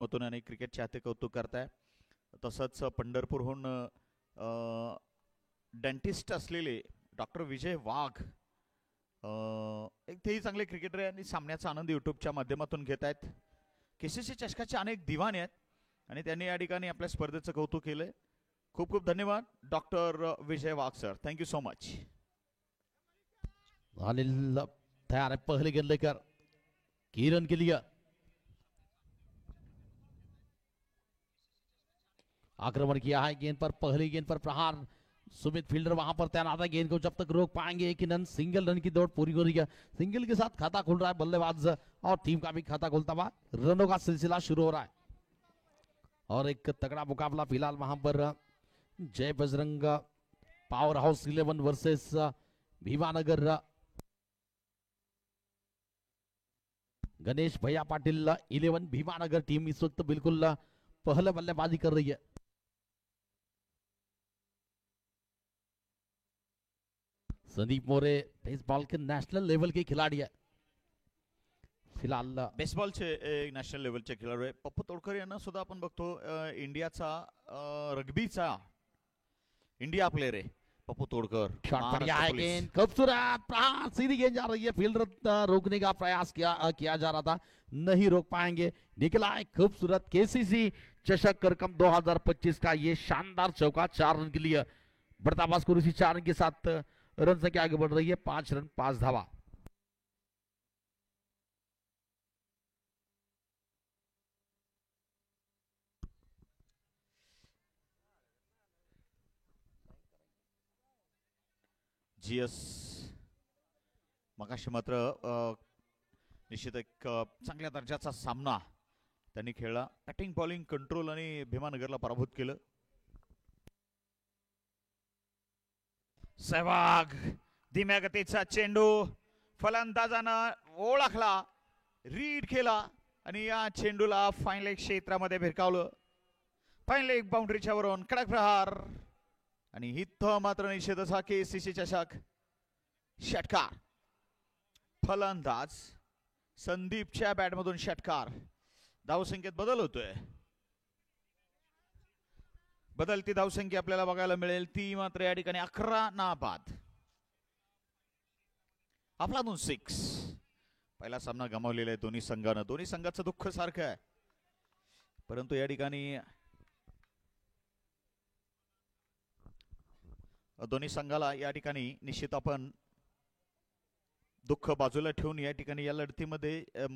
माध्यमातून आणि क्रिकेट चाहते कौतुक करताय. तसंच पंढरपूरहून डेंटिस्ट असलेले डॉक्टर विजय वाघ एक तेही चांगले क्रिकेटर आहे आणि सामन्याचा आनंद यूट्यूबच्या माध्यमातून घेत आहेत. केसीसी चषकाचे अनेक दिवाने आहेत आणि त्यांनी या ठिकाणी आपल्या स्पर्धेचं कौतुक केलंय. खूप खूप धन्यवाद doctor Vijay Wagh sir. Thank you so much. Anil तैयार है पहले गेंद लेकर किरण के लिए. आक्रमण किया है गेंद पर, पहली गेंद पर प्रहार. सुमित फील्डर वहां पर तैनात है. गेंद को जब तक रोक पाएंगे कि नन सिंगल रन की दौड़ पूरी हो रही है. सिंगल के साथ खाता खुल रहा है बल्लेबाज और टीम का भी खाता खुलता हुआ रनों का सिलसिला शुरू हो रहा है. और एक तगड़ा मुकाबला फिलहाल वहां पर Jai Bajrang power house 11 versus Bhimanagar Ganesh Bhaiya Patil 11 Bhimanagar team इस वक्त बिल्कुल पहले बल्लेबाजी कर रही है. संदीप मोरे बेसबॉल के नेशनल लेवल के खिलाड़ी है. फिलहाल बेसबॉलचे नॅशनल लेवलचे खेळाडू आहे. पप्पू तोडकर यांना सुद्धा आपण बघतो इंडियाचा रग्बीचा इंडिया प्लेयर आहे पप्पू तोडकर. शॉट बढ़िया है. गेंद खूबसूरत प्रहार, सीधी गेंद जा रही है. फील्डर रोकने का प्रयास किया जा रहा था, नहीं रोक पाएंगे. निकला है खूबसूरत केसीसी चषक करकम 2025 का ये शानदार चौका 4 रन के लिए. बढ़ता हुआ स्कोर इसी 4 रन के साथ रन संख्या आगे बढ़ रही है. 5 रन 5 धावा. जीएस मगाशी मात्र निश्चित एक चांगल्या दर्जाचा सामना त्यांनी खेळला. बॅटिंग बॉलिंग कंट्रोल आणि भीमानगरला पराभूत केलं. सहवाग धीम्या गतीचा चेंडू फलंदाजानं ओळखला, रीड केला आणि या चेंडूला फाईन लेग क्षेत्रामध्ये भिरकावलं. फाईन लेग बाउंड्रीच्या वरून कडक प्रहार आणि इथं मात्र निषेधच हा केसीसी चषक. षटकार फलंदाज संदीपच्या बॅटमधून षटकार. धावसंख्येत बदल होतोय. बदलती धावसंख्या आपल्याला बघायला मिळेल. ती मात्र या ठिकाणी 11 नाबाद. आपला 6. पहिला सामना गमावलेला आहे दोन्ही संघानं. दोन्ही संघाचं दुःख सारखं आहे, परंतु या ठिकाणी दोन्ही संघाला या ठिकाणी निश्चित आपण दुःख बाजूला ठेवून या ठिकाणी या लढतीमध्ये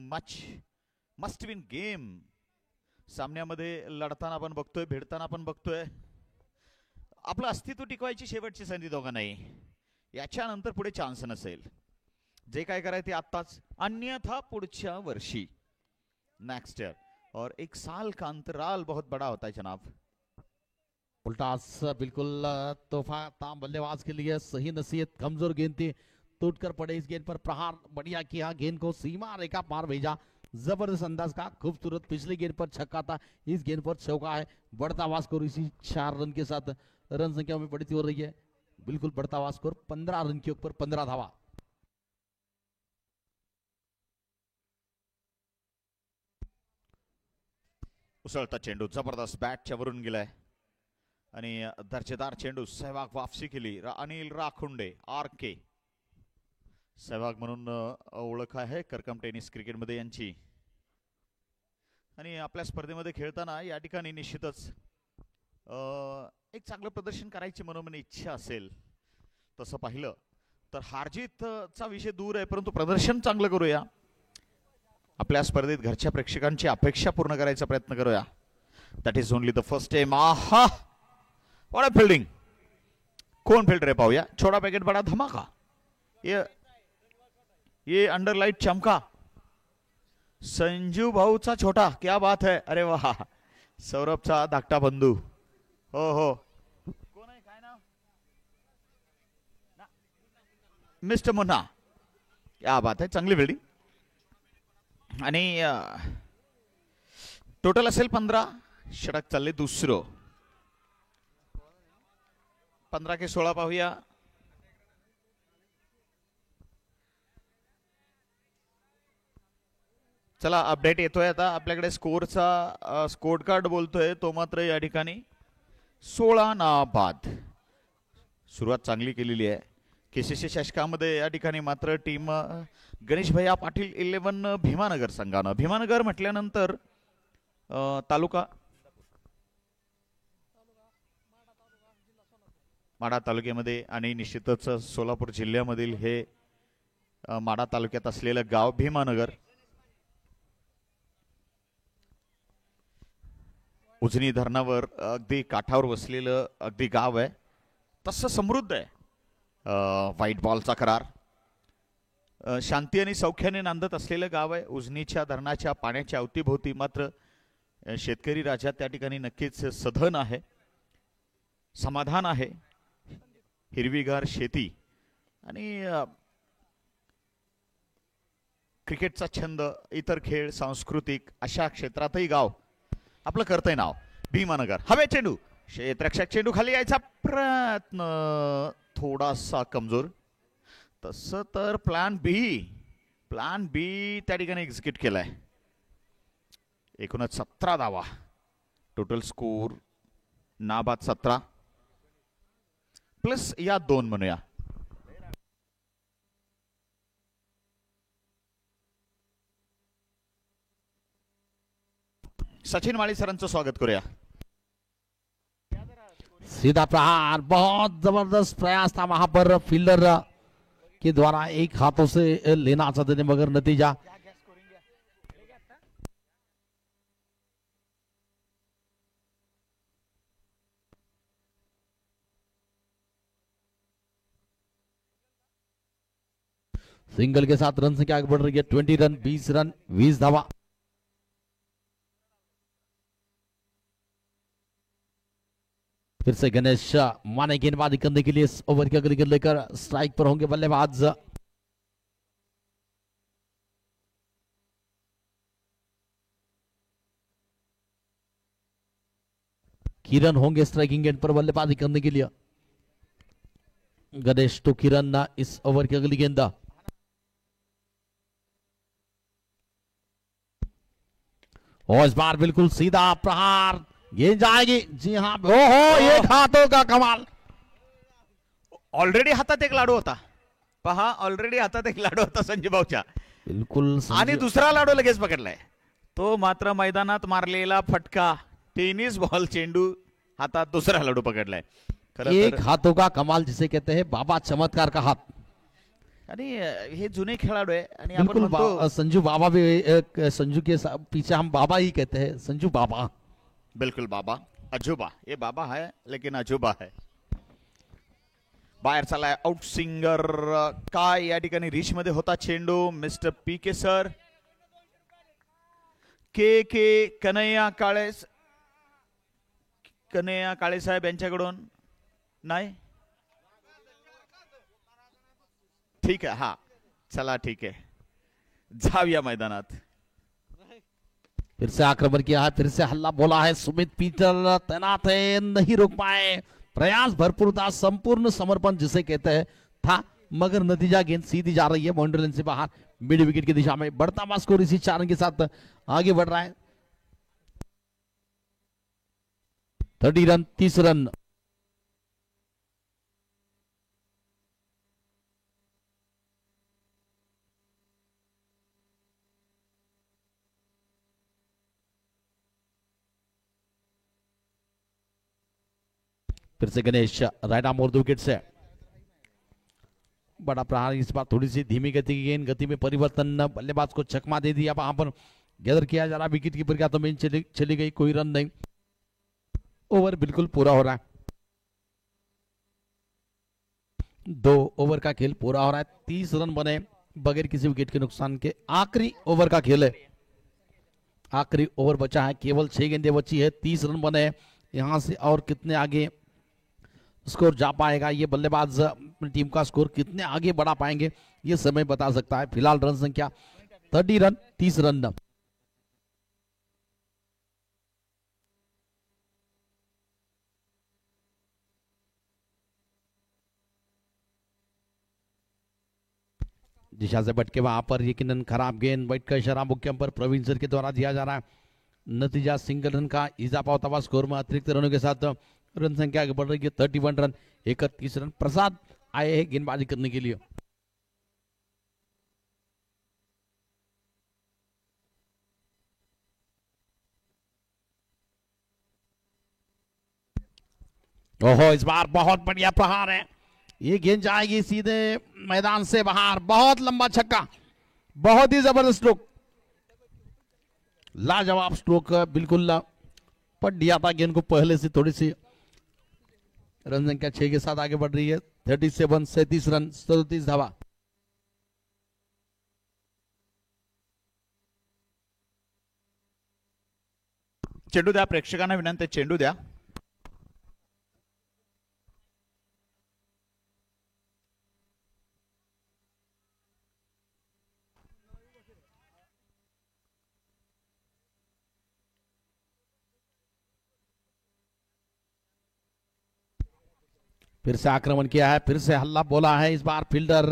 मस्ट विन गेम सामन्यामध्ये लढताना आपण बघतोय, भिडताना आपण बघतोय. आपलं अस्तित्व टिकवायची शेवटची संधी दोघांनाही. याच्यानंतर पुढे चान्स नसेल. जे काय करायचे आत्ताच, अन्यथा पुढच्या वर्षी नेक्स्ट ईयर. और 1 साल का अंतराल बहुत बड़ा होता है जनाब. उल्टा बिल्कुल तोहफा ताम बल्लेबाज के लिए. सही नसीहत, कमजोर गेंद थी, टूटकर पड़े. इस गेंद पर प्रहार बढ़िया किया, गेंद को सीमा रेखा पार भेजा. जबरदस्त अंदाज का, खूबसूरत. पिछली गेंद पर छक्का था, इस गेंद पर चौका है. बढ़ता हुआ स्कोर इसी 4 रन के साथ रन संख्या में बढ़ती हो रही है. बिल्कुल बढ़ता हुआ स्कोर 15 रन के ऊपर 15 धावा. उसळता चेंडू जबरदस्त बॅटच्या वरून गेलाय आणि दर्जेदार चेंडू. सहवाग वापसी केली. अनिल राखुंडे RK सहवाग म्हणून ओळख आहे करकम टेनिस क्रिकेटमध्ये यांची. आणि आपल्या स्पर्धेमध्ये खेळताना या ठिकाणी निश्चितच एक चांगलं प्रदर्शन करायची मनोमन इच्छा असेल. तसं पाहिलं तर हारजीतचा विषय दूर आहे, परंतु प्रदर्शन चांगलं करूया. आपल्या स्पर्धेत घरच्या प्रेक्षकांची अपेक्षा पूर्ण करायचा प्रयत्न करूया. That is only the first time. आहा, व्हाट अ फील्डिंग. कोण फील्डर आहे पाहूया. छोटा पैकेट बडा धमाका. ये अंडर लाइट चमका. संजू भाऊचा छोटा, क्या बात है. अरे वाह. सौरभचा धाकटा बंधू. हो हो. कोण आहे, काय नाव. मिस्टर मुन्ना. क्या बात आहे. चांगली फील्डिंग. आणि टोटल असेल 15. षटक चालले दुसरं. 15 के 16 पाहूया. चला अपडेट येतोय आता आपल्याकडे स्कोअरचा स्कोर कार्ड बोलतोय तो मात्र या ठिकाणी 16 बाद. सुरुवात चांगली केलेली आहे केसीसी शशकामध्ये. या ठिकाणी मात्र टीम गणेश भैया पाटील 11 भीमानगर संघानं. भीमानगर म्हटल्यानंतर तालुका माढा तालुक्यामध्ये आणि निश्चितच सोलापूर जिल्ह्यामधील हे माढा तालुक्यात असलेलं गाव भीमानगर. उजनी धरणावर अगदी काठावर वसलेलं अगदी गाव आहे. तसं समृद्ध आहे. व्हाईट बॉलचा करार. शांती आणि सौख्याने नांदत असलेलं गाव आहे. उजनीच्या धरणाच्या पाण्याच्या अवतीभोवती मात्र शेतकरी राजा त्या ठिकाणी नक्कीच सधन आहे, समाधान आहे. हिरवीगार शेती आणि क्रिकेटचा छंद, इतर खेळ, सांस्कृतिक अशा क्षेत्रातही गाव आपलं करतंय नाव. भीमानगर. हवे चेंडू. क्षेत्ररक्षक चेंडू खाली यायचा प्रयत्न थोडासा कमजोर. तसं तर प्लॅन बी त्या ठिकाणी एक्झिक्यूट केलाय. एकूणच 17 धावा. टोटल स्कोर नाबाद 17 प्लस या 2 म्हणूया. सचिन माळी सरांचं स्वागत करूया. सीधा प्रहार, बहुत जबरदस्त प्रयास था वहां पर फील्डर के द्वारा एक हाथों से लेना चाहते थे मगर नतीजा सिंगल के साथ रन संख्या आगे बढ़ रही है. 20 रन, 20 रन, 20 धावा. फिर से गणेश माने गेंदबाजी करने के लिए इस ओवर की अगली गेंद लेकर स्ट्राइक पर होंगे बल्लेबाज. किरण होंगे स्ट्राइकिंग एंड पर बल्लेबाजी करने के लिए. गणेश तो किरण इस ओवर की अगली गेंद. और इस बार बिल्कुल सीधा प्रहार, गेंद जाएगी. जी हाँ, ओहो, एक हाथों का कमाल. ऑलरेडी हातात एक लाडू होता. पहा, ऑलरेडी हातात एक लाडू होता संजू भाऊच्या. बिल्कुल. आणि दुसरा लाडू लगेच पकडलाय. तो मात्र मैदानात मारलेला फटका, टेनिस बॉल चेंडू हातात दुसरा लाडू पकडलाय. एक हाथों का कमाल जिसे कहते हैं, बाबा चमत्कार का हाथ. आणि हे जुने खेळाडू आहे आणि बिल्कुल संजू बाबा भी, संजू के पीछे हम बाबा ही कहते हैं, संजू बाबा. बिल्कुल बाबा, अजूबा. ये बाबा है लेकिन अजूबा है. बाहेर चालाय आउट सिंगर. काय या ठिकाणी रीच मध्ये होता चेंडू. मिस्टर पी के सर, के कन्हैया काळे साहेब यांच्याकडून नाही. ठीक आहे. हा चला ठीक आहे, जाऊया मैदानात. फिर से आक्रमण किया है, फिर से हल्ला बोला है. सुमित पीटर तैनात है, नहीं रोक पाए. प्रयास भरपूर था, संपूर्ण समर्पण जिसे कहते हैं था, मगर नतीजा गेंद सीधी जा रही है बाउंड्री लाइन से बाहर मिड विकेट की दिशा में. बढ़ता हुआ स्कोर इसी 4 रन के साथ आगे बढ़ रहा है. 30 रन, 30 रन. फिर से गणेश राइट आर्म और 2 विकेट से. बड़ा प्रहार, इस बार थोड़ी सी धीमी गति की गेंद, गति में परिवर्तन, बल्लेबाज को चकमा दे दिया. वहां पर गैदर किया जा रहा, विकेट कीपर का तो मेन चली गई, कोई रन नहीं. ओवर बिल्कुल पूरा हो रहा है. 2 ओवर का खेल पूरा हो रहा है. 30 रन बने बगैर किसी विकेट के नुकसान के. आखिरी ओवर का खेल है, आखिरी ओवर बचा है, केवल 6 गेंदें बची है. 30 रन बने. यहां से और कितने आगे स्कोर जा पाएगा, ये बल्लेबाज टीम का स्कोर कितने आगे बढ़ा पाएंगे, ये समय बता सकता है. फिलहाल रन संख्या 30 रन, 30 रन. दिशा से भटके वहां पर यकीनन खराब गेंद, वाइट का इशारा मुख्य अंपायर प्रवीण सर के द्वारा दिया जा रहा है। नतीजा सिंगल रन का इजाफा होता हुआ स्कोर में अतिरिक्त रनों के साथ रन संख्या आगे बढ़ रही है 31 रन, 31 रन। प्रसाद आए हैं गेंदबाजी करने के लिए। ओहो, इस बार बहुत बढ़िया प्रहार है, ये गेंद जाएगी सीधे मैदान से बाहर। बहुत लंबा छक्का, बहुत ही जबरदस्त स्ट्रोक, लाजवाब स्ट्रोक, बिल्कुल पट दिया था गेंद को पहले से थोड़ी सी। रन संख्या 6 के साथ आगे बढ़ रही है 37 रन 37 धावा। चेंडू द्या, प्रेक्षकांना विनंती आहे, चेंडू द्या. फिर से आक्रमण किया है, फिर से हल्ला बोला है। इस बार फील्डर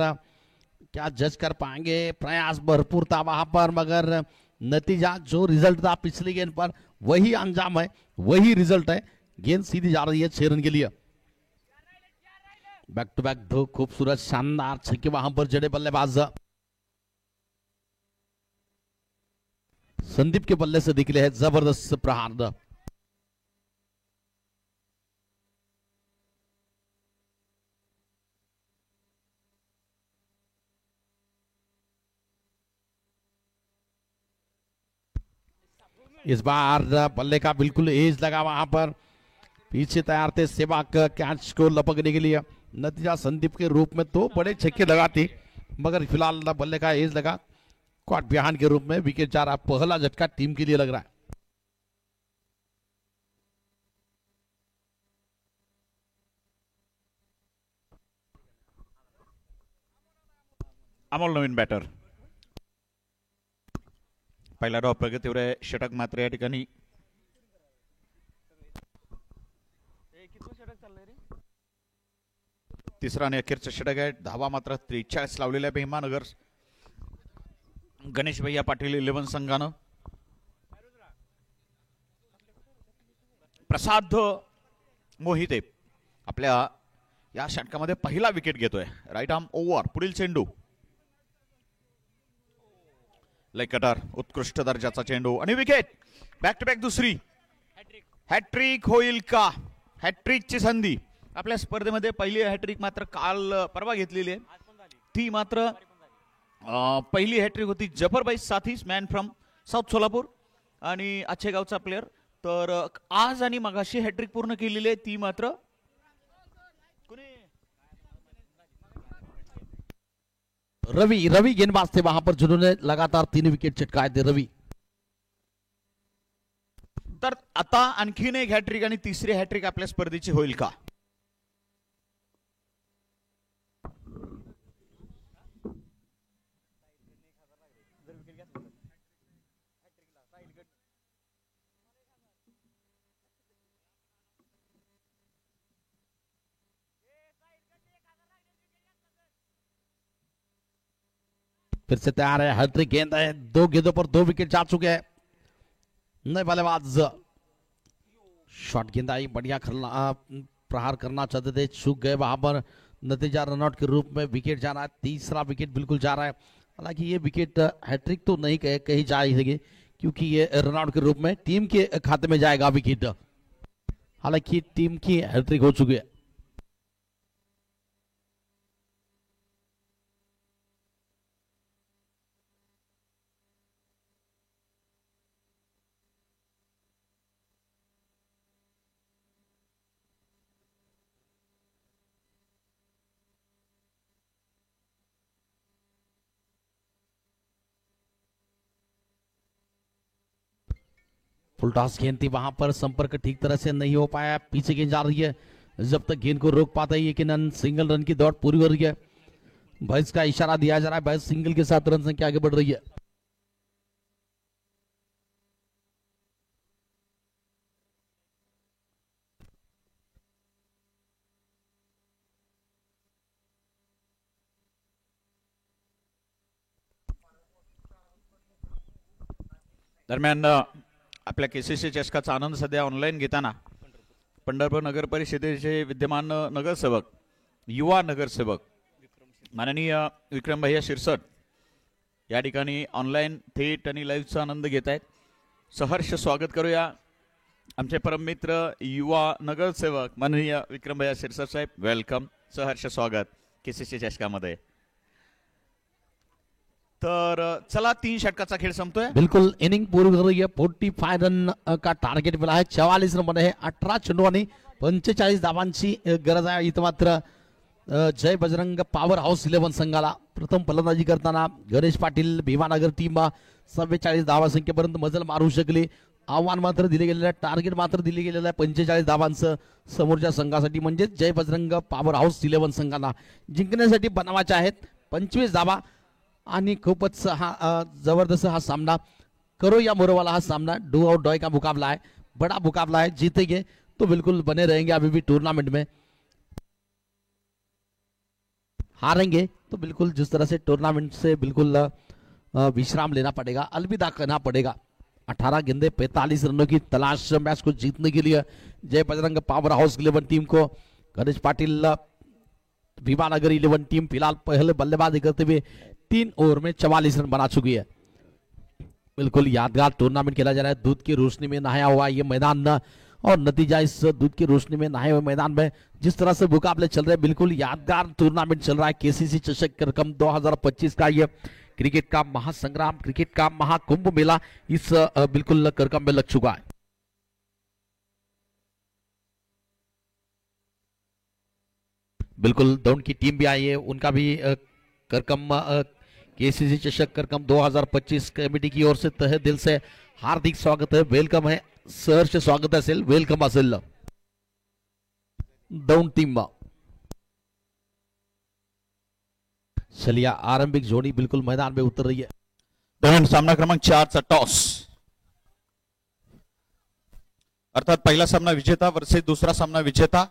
क्या जज कर पाएंगे? प्रयास भरपूर था वहां पर, मगर नतीजा जो रिजल्ट था पिछली गेंद पर वही अंजाम है, वही रिजल्ट है। गेंद सीधी जा रही है 6 रन के लिए। बैक टू बैक दो खूबसूरत शानदार छक्के वहां पर जड़े बल्लेबाज संदीप के बल्ले से निकले हैं, जबरदस्त प्रहार। इस बार बल्ले का बिल्कुल एज लगा वहां पर, पीछे तैयार थे सेवाग कैच को लपकने के लिए। नतीजा संदीप के रूप में तो बड़े छक्के लगाती, मगर फिलहाल बल्ले का एज लगा। क्वाट बिहान के रूप में विकेट जा रहा, पहला झटका टीम के लिए लग रहा है। अमोल नवीन बॅटर. पहिला डाव प्रगतीवर आहे, षटक मात्र या ठिकाणी तिसरा आणि अखेरचं षटक आहे. धावा मात्र 43 लावलेल्या भीमानगर गणेश भैया पाटील 11 संघानं. प्रसाद मोहिते आपल्या या षटकामध्ये पहिला विकेट घेतोय. राईट आर्म ओव्हर, पुढील चेंडू लयकटार, उत्कृष्ट दर्जाचा चेंडू आणि विकेट. बॅक टू बॅक दुसरी हॅट्रिक होईल का? हॅट्रिकची संधी. आपल्या स्पर्धेमध्ये पहिली हॅट्रिक मात्र काल परवा घेतलेली आहे, ती मात्र पहिली हॅट्रिक होती जफरभाई साथी, मॅन फ्रॉम साऊथ सोलापूर आणि आच्छेगावचा प्लेअर. तर आज आणि मगाशी हॅट्रिक पूर्ण केलेली आहे, ती मात्र रवि गेंदबाज थे वहां पर जिन्होंने लगातार 3 विकेट चटकाए थे। रवि तर आता आणखीन एक हॅट्रिक आणि तिसरी हॅट्रिक आपल्या स्पर्धेची होईल का? फिर से तैयार है, हैट्रिक गेंद है, 2 गेंदों पर 2 विकेट जा चुके हैं। नए बल्लेबाज शॉट गेंद आई, बढ़िया प्रहार करना चाहते थे, चूक गए वहां पर। नतीजा रनआउट के रूप में विकेट जा रहा है, तीसरा विकेट बिल्कुल जा रहा है। हालांकि ये विकेट हैट्रिक तो नहीं कही जा सके, क्योंकि ये रनआउट के रूप में टीम के खाते में जाएगा विकेट। हालांकि टीम की हैट्रिक हो चुकी है। फुल टॉस गेंद थी वहां पर, संपर्क ठीक तरह से नहीं हो पाया, पीछे गेंद जा रही है। जब तक गेंद को रोक पाता है, यकीनन सिंगल रन की दौड़ पूरी हो रही है। भैंस का इशारा दिया जा रहा है, भैंस सिंगल के साथ रन संख्या आगे बढ़ रही है। दरम्यान आपल्या केसीसी चषकाचा आनंद सध्या ऑनलाईन घेताना पंढरपूर नगर परिषदेचे विद्यमान नगरसेवक युवा नगरसेवक माननीय विक्रम भैया शिरसट या ठिकाणी ऑनलाईन थेट आणि लाईव्हचा आनंद घेत आहेत. सहर्ष स्वागत करूया आमचे परममित्र युवा नगरसेवक माननीय विक्रम भैया शिरसट साहेब. वेलकम, सहर्ष स्वागत केसीसी चषकामध्ये. तर चला 3 षटकाचा खेळ संपतोय. बिल्कुल इनिंग पूरी हो रही है. 45 रन का टार्गेट मिला है. 44 रन बने हैं. 18 चेंडू आणि 45 धावांची गरज आहे. इथं मात्र जय बजरंग पॉवर हाऊस 11 संघाला प्रथम फलंदाजी करताना गणेश पाटील भीमानगर टीम 44 धावा संख्येपर्यंत मजल मारू शकली. आव्हान मात्र दिले गेलेलं आहे. टार्गेट मात्र दिले गेलेलं आहे 45 धावांचं समोरच्या संघासाठी, म्हणजे जय बजरंग पॉवर हाऊस 11 संघांना जिंकण्यासाठी बनवायचे आहेत 25 धावा. आणि खूपच हा जबरदस्त हा सामना करो या मोरवाला हा सामना डू और डॉय का मुकाबला है. बड़ा मुकाबला है. जीतेंगे तो बिल्कुल बने रहेंगे अभी भी टूर्नामेंट में, हारेंगे तो बिल्कुल जिस तरह से टूर्नामेंट से बिल्कुल विश्राम लेना पड़ेगा, अलविदा कहना पड़ेगा. 18 गेंदे 45 रनों की तलाश मैच को जीतने के लिए जय बजरंग पावर हाउस 11 टीम को. गणेश पाटिल भीमानगर 11 टीम फिलहाल पहले बल्लेबाजी करते हुए 3 ओवर में 44 रन बना चुकी है. बिल्कुल यादगार टूर्नामेंट खेला जा रहा है. दूध की रोशनी में नहाया हुआ ये मैदान और नतीजा इस दूध की रोशनी में नहाए हुए मैदान में जिस तरह से मुकाबले चल रहे हैं, बिल्कुल यादगार टूर्नामेंट चल रहा है. केसीसी चषक रकम 2025 का ये क्रिकेट का महासंग्राम, क्रिकेट का महाकुंभ मेला इस बिल्कुल करकम में लग चुका है. बिल्कुल दौड़ की टीम भी आई है, उनका भी करकम केसीसी चषक करकम 2025 कमेटी की ओर से तहे दिल से हार्दिक स्वागत है. वेलकम है, सहर्ष स्वागत असेल, वेलकम असेल दोन टीम. चलिए आरंभिक जोड़ी बिल्कुल मैदान में उतर रही है. दरम्यान सामना क्रमांक 4 चा टॉस, अर्थात पहिला सामना विजेता वर्सेस दुसरा सामना विजेता.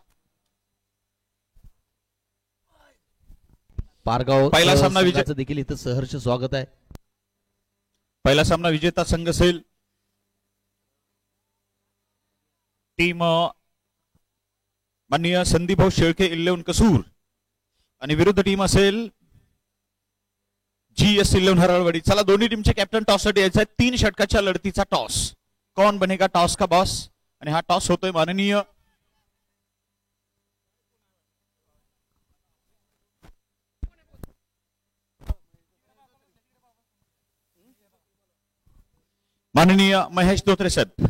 पारगाव पहिला सामना विजेता देखील इथं सहर्ष स्वागत आहे. पहिला सामना विजेता संघ असेल टीम माननीय संदीप भाऊ शेळके 11 कसूर आणि विरुद्ध टीम असेल GS 11 हरळवाडी. चला दोन्ही टीमचे कॅप्टन टॉस साठी यायचे आहेत. 3 षटकाच्या लढतीचा टॉस. कौन बनेगा टॉस का बॉस? आणि हा टॉस होतोय माननीय महेश धोत्रे साहेब.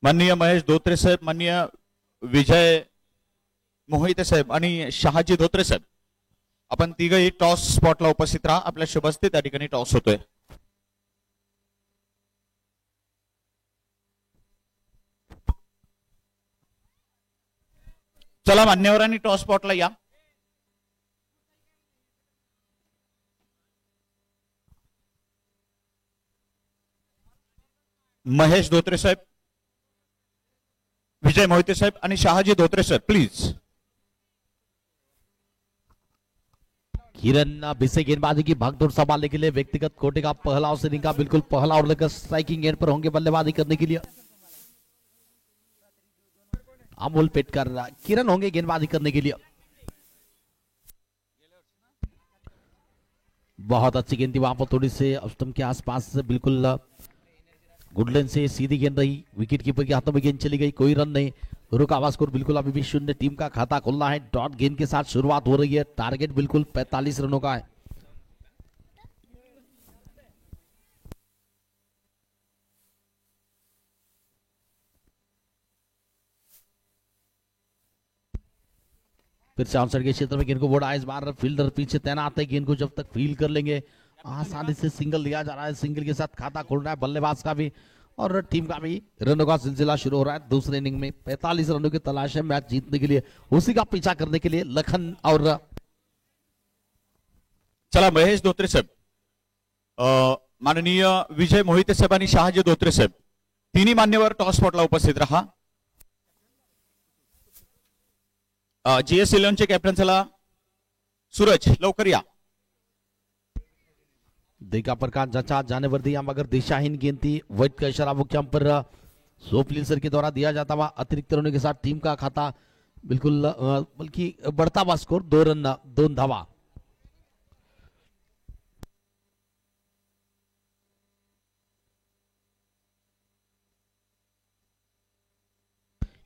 माननीय महेश धोत्रे साहेब, माननीय विजय मोहिते साहेब आणि शहाजी धोत्रे साहेब, आपण तिघही टॉस स्पॉटला उपस्थित राहा. आपल्या शुभ हस्ते त्या ठिकाणी टॉस होतोय. चला मान्यवरांनी टॉस स्पॉटला या. महेश धोत्रे साहेब, विजय मोहिते साहेब आणि शहाजी धोत्रे साहेब प्लीज. किरण बिसे गेंदबाजी की भागदौड़ संभालने के लिए व्यक्तिगत कोटे का पहला अवसर इनका बिल्कुल पहला और लेकर स्ट्राइकिंग एंड पर होंगे बल्लेबाजी करने के लिए. अमोल पेटकर किरण होंगे गेंदबाजी करने के लिए. बहुत अच्छी गेंद थी वहां पर, थोड़ी से स्टंप के आसपास से बिल्कुल गुडलैंड से सीधी गेंद रही. विकेट कीपर के हाथों में गेंद चली गई, कोई रन नहीं. रुक आवाज स्कोर बिल्कुल अभी भी 0. टीम का खाता खुलना है. डॉट गेंद के साथ शुरुआत हो रही है. टारगेट बिल्कुल 45 रनों का है. फिर से आउटसाइड के क्षेत्र में गेंद को बोड़ा. इस बार फील्डर पीछे तैनात है. गेंद को जब तक फील कर लेंगे आसानी से सिंगल लिया जा रहा है. सिंगल के साथ खाता खोल रहा है बल्लेबाज का भी और टीम का भी. रनों का सिलसिला शुरू हो रहा है. दूसरे इनिंग में 45 रनों की तलाश है मैच जीतने के लिए. उसी का पीछा करने के लिए लखन और चला महेश धोत्रे साहेब, माननीय विजय मोहिते साहेब आणि शहाजी धोत्रे साहेब तिन्ही मान्यवर टॉस स्पॉटला उपस्थित रहा. GS 11 चे कॅप्टन चला सूरज लवकर या. देखा प्रकार जचा जाने पर दिया मगर दिशाहीन गेंद थी। वाइट का इशारा मुख्य अंपर सोफलिसर के द्वारा दिया जाता हुआ अतिरिक्त रनों के साथ टीम का खाता बिल्कुल बल्कि बढ़ता हुआ स्कोर 2 रन 2 धावा।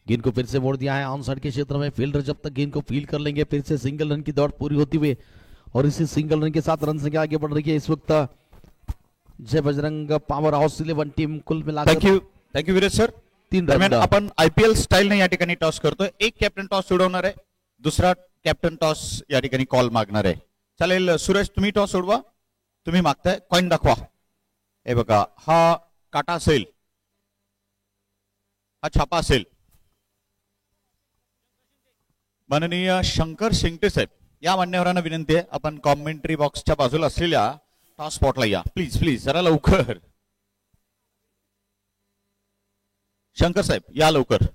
गेंद को फिर से मोड़ दिया है ऑन साइड के क्षेत्र में। फील्डर जब तक गेंद को फील्ड कर लेंगे फिर से सिंगल रन की दौड़ पूरी होती हुई और इसी सिंगल रन के साथ रन संख्या आगे बढ़ रही है इस वक्त जय बजरंग पावर हाउस 11 टीम कुल मिलाकर। Thank you Viresh sir. 3 दरम्यान रन। आपण IPL स्टाईलने या ठिकाणी टॉस करतोय. एक कॅप्टन टॉस सोडवणार आहे, दुसरा कॅप्टन टॉस या ठिकाणी कॉल मागणार आहे. चालेल सुरेश, तुम्ही टॉस सोडवा. तुम्ही मागताय, कॉइन दाखवा. हे बघा, हा काटा असेल, हा छापा असेल. माननीय शंकर शिंगटे साहेब या मान्यवरांना विनंती आहे, आपण कॉमेंट्री बॉक्सच्या बाजूला असलेल्या टॉस स्पॉटला या प्लीज प्लीज, जरा लवकर. शंकर साहेब या लवकर.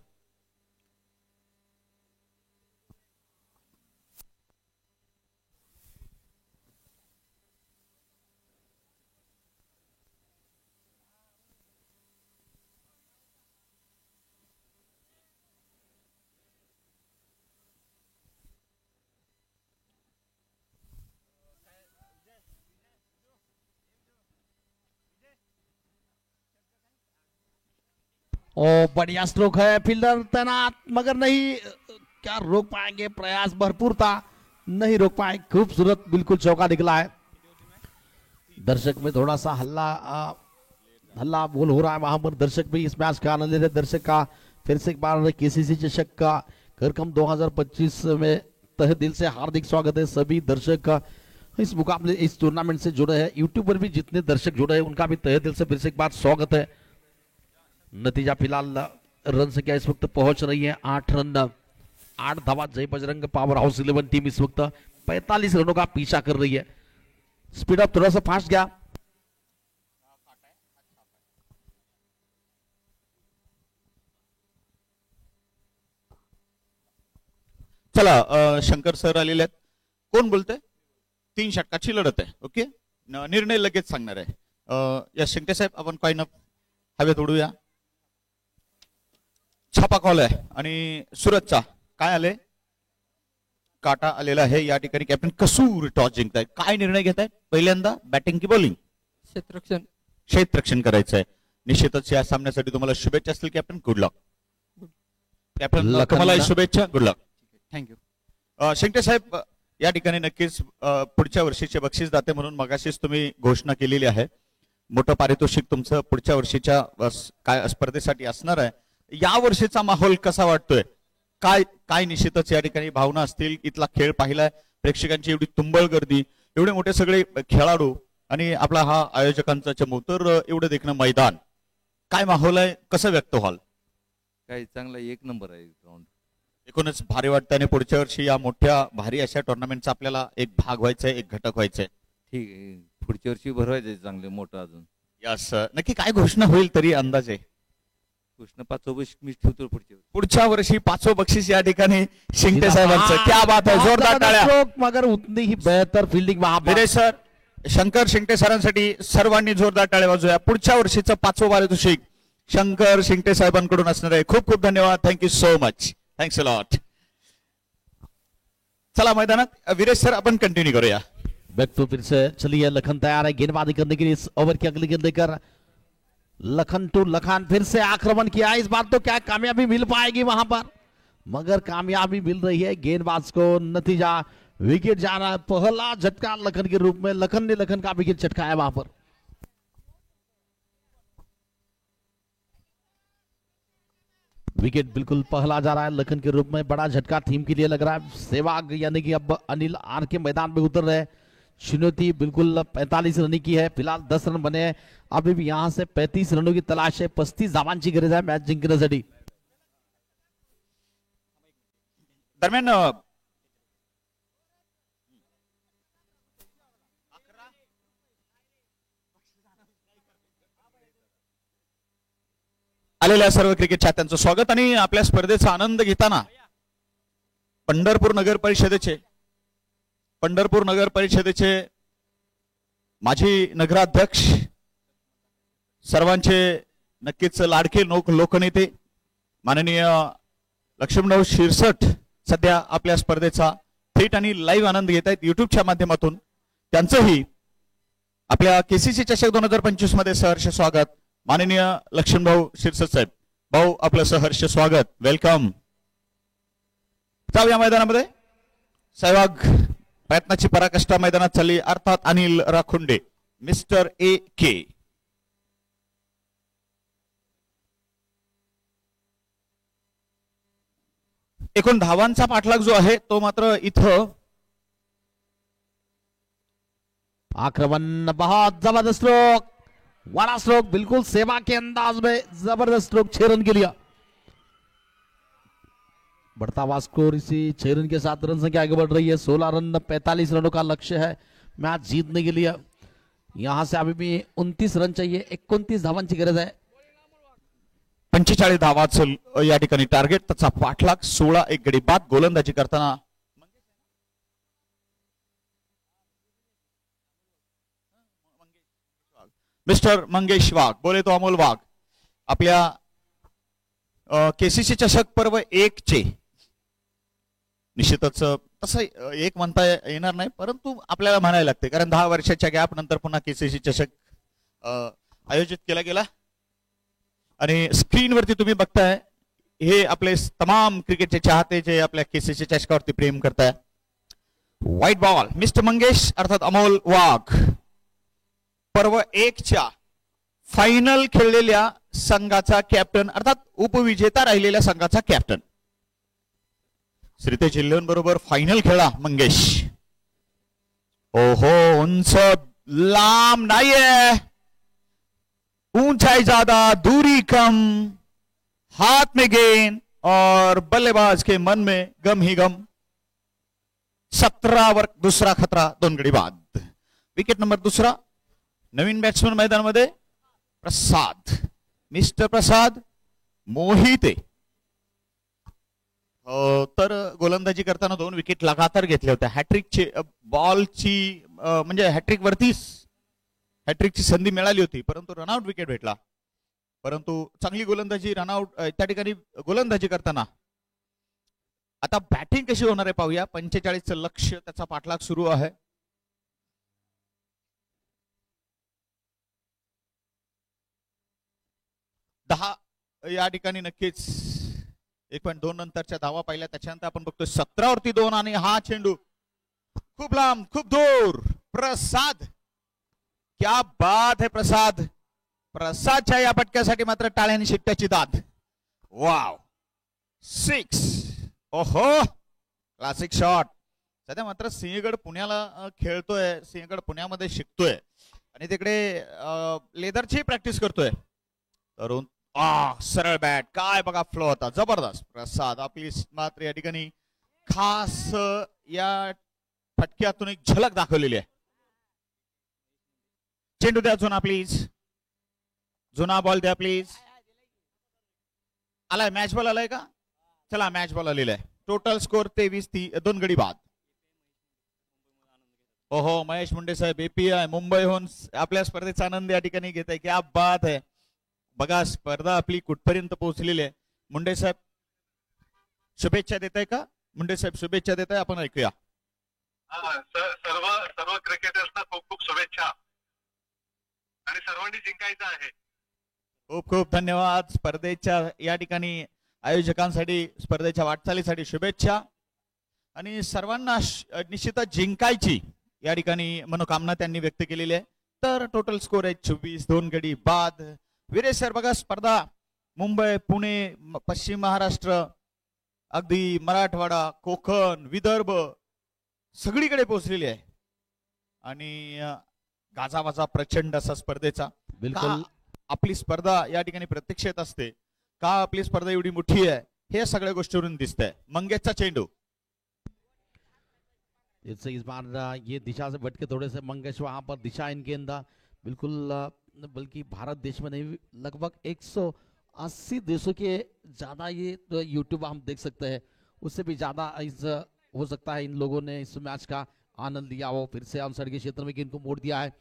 ओ बढ़िया स्ट्रोक है, फील्डर तैनात मगर नहीं, क्या रोक पाएंगे, प्रयास भरपूर था, नहीं रोक पाए. खूबसूरत बिल्कुल चौका निकला है. दर्शक में थोड़ा सा हल्ला बोल हो रहा है, वहां पर दर्शक भी इस मैच का आनंद ले रहे. दर्शक का फिर से एक बार KCC चषक का कार्यक्रम 2025 में तहे दिल से हार्दिक स्वागत है. सभी दर्शक का इस मुकाबले इस टूर्नामेंट से जुड़े हैं, यूट्यूब पर भी जितने दर्शक जुड़े हैं उनका भी तहे दिल से फिर से एक बार स्वागत है. नतीजा फिलहाल रन संख्या इस वक्त पहुंच रही है 8 रन 8 धावा. जय बजरंग पावर हाउस 11 टीम इस वक्त 45 रनों का पीछा कर रही है. स्पीड अप थोड़ा सा फास्ट गया. चला, शंकर सर आलेले आहेत. कोण बोलतंय? 3 षटकाची लढत आहे. ओके, निर्णय लगेच सांगणार आहे. या शिंगटे साहेब, आपण कॉइन हवेत उडूया. छापा कॉल आहे आणि सुरतचा काय आले, काटा आलेला आहे. या ठिकाणी कॅप्टन कसूर टॉस जिंकताय. काय निर्णय घेताय? पहिल्यांदा बॅटिंग की बॉलिंग? क्षेत्ररक्षण करायचं आहे. निश्चितच या सामन्यासाठी तुम्हाला शुभेच्छा असतील कॅप्टन. गुड लक कॅप्टन, तुम्हाला शुभेच्छा, गुड लक. थँक्यू. शिंगटे साहेब, या ठिकाणी नक्कीच पुढच्या वर्षीचे बक्षीसदाते म्हणून मगाशीच तुम्ही घोषणा केलेली आहे. मोठं पारितोषिक तुमचं पुढच्या वर्षीच्या काय स्पर्धेसाठी असणार आहे. या वर्षीचा माहोल कसा वाटतोय? काय काय निश्चितच या ठिकाणी भावना असतील. इथला खेळ पाहिलाय, प्रेक्षकांची एवढी तुंबळ गर्दी, एवढे मोठे सगळे खेळाडू आणि आपला हा आयोजकांचा चमूतर एवढं देखणं मैदान, काय माहोल आहे, कसं व्यक्त व्हाल? काय चांगला एक नंबर आहे ग्राउंड. एकूणच भारी वाटतं आणि पुढच्या वर्षी या मोठ्या भारी अशा टुर्नामेंटचा आपल्याला एक भाग व्हायचाय, एक घटक व्हायचंय. ठीक आहे, पुढच्या वर्षी भरवायचं चांगले मोठं अजून. यस, नक्की काय घोषणा होईल तरी अंदाजे? कृष्ण 5 मी ठेवतो पुढच्या वर्षी 5वं बक्षीस या ठिकाणी शिंगटे साहेबांचं. क्या बात आहे, जोरदार टाळ्या. स्ट्रोक मगर उतनी ही बेहतर फील्डिंग वहां पर. सर, शंकर शिंगटे सरांसाठी सर्वांनी जोरदार टाळ्या वाजवूया. पुढच्या वर्षीचं 5वं पारितोषिक शंकर शिंगटे साहेबांकडून असणार आहे. खूप खूप धन्यवाद. Thank you so much. Thanks a lot. चला मैदानात वीरेश सर, अपन कंटिन्यू करूया. बैक टू फिर से चलिए. लखन तैयार है गेंदबाजी करने के लिए. इस ओवर की अगली गेंद लेकर लखन टू लखन फिर से आक्रमण किया. इस बार तो क्या कामयाबी मिल पाएगी वहां पर, मगर कामयाबी मिल रही है गेंदबाज को. नतीजा विकेट जा रहा है. पहला झटका लखन के रूप में, लखन ने लखन का विकेट चटकाया वहां पर. विकेट बिल्कुल पहला जा रहा है लखन के रूप में. बड़ा झटका टीम के लिए लग रहा है. सहवाग यानी कि अब अनिल आर के मैदान में उतर रहे हैं. चुनौती बिल्कुल 45 रन की है. फिलहाल 10 रन बने हैं. अभी भी यहां से 35 रनों की तलाश है. 35 धावांची गरज आहे मॅच जिंकण्यासाठी. दरम्यान आलेल्या सर्व क्रिकेट चाहत्यांचं स्वागत. आणि आपल्या स्पर्धेचा आनंद घेताना पंढरपूर नगर परिषदेचे माजी नगराध्यक्ष, सर्वांचे नक्कीच लाडके लोकनेते माननीय लक्ष्मणराव शिरसट सध्या आपल्या स्पर्धेचा थेट आणि लाईव्ह आनंद घेत आहेत युट्यूबच्या माध्यमातून. त्यांचंही आपल्या केसीसी चषक 2025 मध्ये सहर्ष स्वागत. माननीय लक्ष्मणभाऊ शिरसट साहेब, भाऊ आपलं सहर्ष स्वागत, वेलकम. जाऊया मैदानामध्ये. सहभाग प्रयत्नाची पराकाष्ठा मैदानात चालली, अर्थात अनिल राखुंडे, मिस्टर ए के. एकूण धावांचा पाठलाग जो आहे तो मात्र इथं आक्रमण बहुत जबरदस्त स्ट्रोक, बड़ा स्ट्रोक, बिल्कुल सेवा के अंदाज में जबरदस्त स्ट्रोक, 6 रन के लिए बढ़ता हुआ स्कोर इसी 6 रन के साथ रन संख्या आगे बढ़ रही है. 16 रन 45 रनों का लक्ष्य है मैच जीतने के लिए. यहां से अभी भी 29 रन चाहिए, 29 धावांची गरज आहे. 45 धावाचं या ठिकाणी टार्गेट. त्याचा पाठलाग 16 एक गडी बाद. गोलंदाजी करताना मिस्टर मंगेश वाघ, बोले तो अमोल वाघ. आपल्या केसीसी चषक पर्व 1 चे निश्चितच तसं एक म्हणता येणार नाही, परंतु आपल्याला म्हणायला लागते कारण 10 वर्षाच्या गॅप नंतर पुन्हा केसीसी चषक आयोजित केला गेला. आणि स्क्रीनवरती तुम्ही बघताय हे आपले तमाम क्रिकेटचे चाहते जे आपल्या केसीसी चषकावरती प्रेम करताय. व्हाईट बॉल, मिस्टर मंगेश अर्थात अमोल वाघ, पर्व 1 च्या फायनल खेळलेल्या संघाचा कॅप्टन अर्थात उपविजेता राहिलेल्या संघाचा कॅप्टन. श्रीतेज इलेव्हन बरोबर फायनल खेळा मंगेश. ओहो, उंच लांब नाहीये, ऊंचाई ज्यादा दूरी कम, हाथ में गेंद और बल्लेबाज के मन में गम ही गम. 17 वर दुसरा खतरा, 2 गडी बाद. Wicket number 2. नवीन बॅट्समन मैदानामध्ये प्रसाद, मिस्टर प्रसाद मोहिते. तर गोलंदाजी करताना 2 विकेट लगातार घेतल्या होत्या. हॅट्रिकची बॉलची म्हणजे हॅट्रिक वरतीच हॅट्रिकची संधी मिळाली होती, परंतु रनआउट विकेट भेटला. परंतु चांगली गोलंदाजी रनआउट त्या ठिकाणी गोलंदाजी करताना. आता बॅटिंग कशी होणार आहे पाहूया. 45चं लक्ष्य, त्याचा पाठलाग सुरू आहे. 10 या ठिकाणी नक्कीच 1.2 नंतरच्या धावा पाहिल्या, त्याच्यानंतर आपण बघतोय 17 वरती 2 आणि हा चेंडू खूप लांब खूप दूर. प्रसाद, क्या बात है प्रसाद. प्रसादच्या या पटक्यासाठी मात्र टाळ्यांनी शिट्ट्याची दाद. वाव, 6. ओहो, क्लासिक शॉट. सध्या मात्र सिंहगड पुण्याला खेळतोय, सिंहगड पुण्यामध्ये शिकतोय आणि तिकडे लेदरची प्रॅक्टिस करतोय. तरुण सरळ बॅट, काय बघा फ्लो होता, जबरदस्त. प्रसाद आपली मात्र या ठिकाणी खास या फटक्यातून एक झलक दाखवलेली आहे. चेंडू द्या जुना प्लीज, जुना बॉल द्या प्लीज. आलाय मॅच बॉल आलाय का? चला मॅच बॉल आलेला आहे. टोटल स्कोर 23, 2 गडी बाद. ओहो, महेश मुंडे साहेब एपीआय मुंबईहून आपल्या स्पर्धेचा आनंद या ठिकाणी घेत आहे. क्या बात आहे. बघा स्पर्धा आपली कुठपर्यंत पोहोचलेली आहे. मुंडे साहेब शुभेच्छा देत आहे का? मुंडे साहेब शुभेच्छा देत आहे, आपण ऐकूया. सर्व क्रिकेटर्सना खूप खूप शुभेच्छा आणि सर्वांनी जिंकायचं आहे. खूप खूप धन्यवाद. स्पर्धेच्या या ठिकाणी आयोजकांसाठी स्पर्धेच्या वाटचालीसाठी शुभेच्छा आणि सर्वांना निश्चितच जिंकायची या ठिकाणी मनोकामना त्यांनी व्यक्त केलेली आहे. तर टोटल स्कोर आहे 24, 2 गडी बाद. वीरेश सर बघा स्पर्धा मुंबई, पुणे, पश्चिम महाराष्ट्र, अगदी मराठवाडा, कोकण, विदर्भ सगळीकडे पोहोचलेली आहे आणि गाजावाजा प्रचंड असा स्पर्धेचा. बिलकुल आपली स्पर्धा या ठिकाणी प्रत्यक्षात असते का, आपली स्पर्धा एवढी मोठी आहे हे सगळ्या गोष्टीवरून दिसतंय. मंगेशचा चेंडू, इस बार ये दिशा से भटके थोड़े से मंगेश, वहां पर दिशा इनके अंदर बिल्कुल बल्कि भारत देश में नहीं लगभग 180 देशों के ज्यादा ये यूट्यूब हम देख सकते हैं, उससे भी ज्यादा इस हो सकता है इन लोगों ने इस मैच का आनंद लिया हो. फिर से अनसर के क्षेत्र में गेंद को मोड़ दिया है.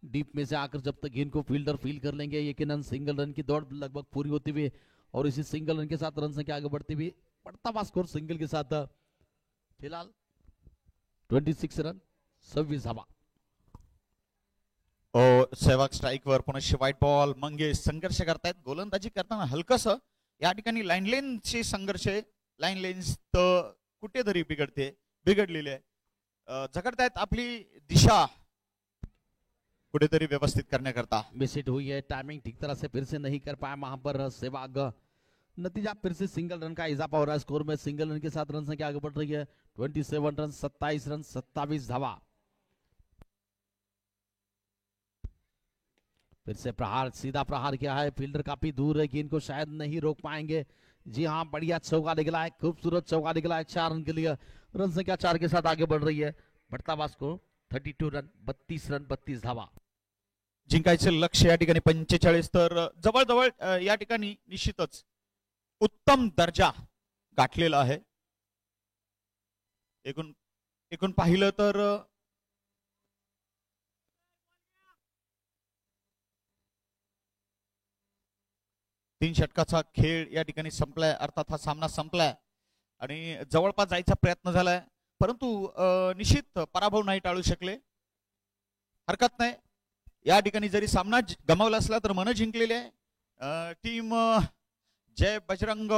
डीप में से आकर जब तक गेंद को फील्डर फील कर लेंगे, यकीनन सिंगल रन की दौड़ लगभग पूरी होती हुई और इसी सिंगल रन के साथ रन संख्या आगे बढ़ती हुई, बढ़ता हुआ स्कोर सिंगल के साथ फिलहाल 26 रन 26 धावा. सेहवाग स्ट्राईकवर पुनश्च व्हाईट बॉल. मंगेश संघर्ष करतायत गोलंदाजी करताना हलकस या ठिकाणी लाईन लेनची संघर्ष आहे. लाईन लेन्स तर कुठेतरी बिघडलेली आहे. झगडतायत आपली दिशा कुठेतरी व्यवस्थित करण्याकरता. मिस हिट हुई है, टाइमिंग ठीक तरह से फिर से नहीं कर पाया वहां पर सहवाग. नतीजा फिर से सिंगल रन का इजाफा हो रहा है स्कोर में. सिंगल रन के साथ रन संख्या आगे बढ़ रही है. 27 रन 27 रन 27 धावा. फिर से प्रहार, सीधा प्रहार किया है. फील्डर काफी दूर है, गेंद को शायद नहीं रोक पाएंगे. जी हाँ, बढ़िया चौका निकला है, खूबसूरत चौका निकला है 4 रन के लिए. रन संख्या 4 के साथ आगे बढ़ रही है. बढ़ता हुआ स्कोर 32 रन 32 धावा. जिंकायचं लक्ष्य या ठिकाणी 45. तर जवळजवळ या ठिकाणी निश्चितच उत्तम दर्जा गाठलेला आहे. एकूण पाहिलं तर तीन षटकाचा खेळ या ठिकाणी संपलाय, अर्थात हा सामना संपलाय आणि जवळपास जायचा प्रयत्न झालाय, परंतु निश्चित पराभव नाही टाळू शकले. हरकत नाही, या ठिकाणी जरी सामना गमावला असला तर मन जिंकलेले आहे. टीम जय बजरंग